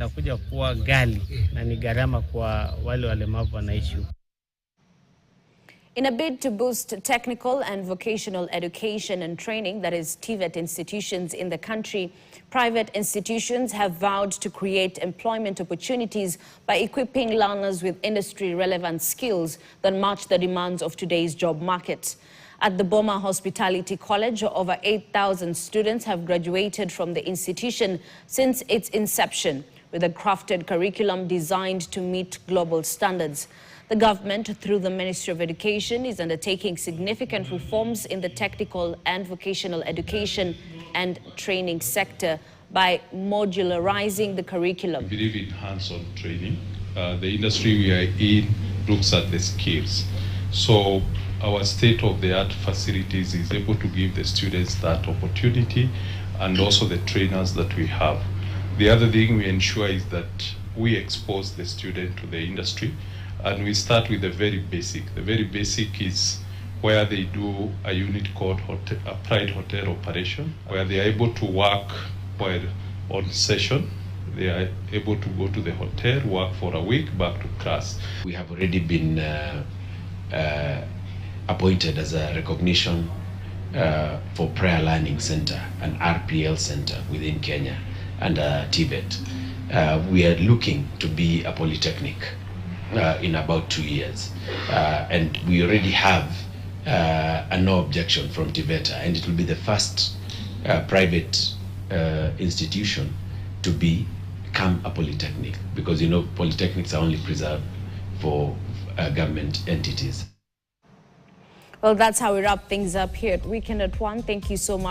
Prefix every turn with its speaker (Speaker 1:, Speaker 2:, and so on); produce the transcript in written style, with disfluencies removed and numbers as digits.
Speaker 1: Nakuja kuwa ghali na ni gharama kwa wale walemavu wanaishi huko.
Speaker 2: In a bid to boost technical and vocational education and training, that is TVET institutions in the country, private institutions have vowed to create employment opportunities by equipping learners with industry-relevant skills that match the demands of today's job market. At the Boma Hospitality College, over 8,000 students have graduated from the institution since its inception, with a crafted curriculum designed to meet global standards. The government, through the Ministry of Education, is undertaking significant reforms in the technical and vocational education and training sector by modularizing the curriculum.
Speaker 3: We believe in hands-on training. The industry we are in looks at the skills. So our state-of-the-art facilities is able to give the students that opportunity and also the trainers that we have. The other thing we ensure is that we expose the student to the industry, and we start with the very basic. The very basic is where they do a unit called applied hotel operation, where they are able to work while on session. They are able to go to the hotel, work for a week, back to class.
Speaker 4: We have already been appointed as a recognition for Prayer Learning Center, an RPL center within Kenya, and TVET. We are looking to be a polytechnic in about 2 years, and we already have a no objection from TVET, and it will be the first private institution to become a polytechnic, because polytechnics are only preserved for government entities.
Speaker 2: Well, that's how we wrap things up here at Weekend at 1. Thank you so much.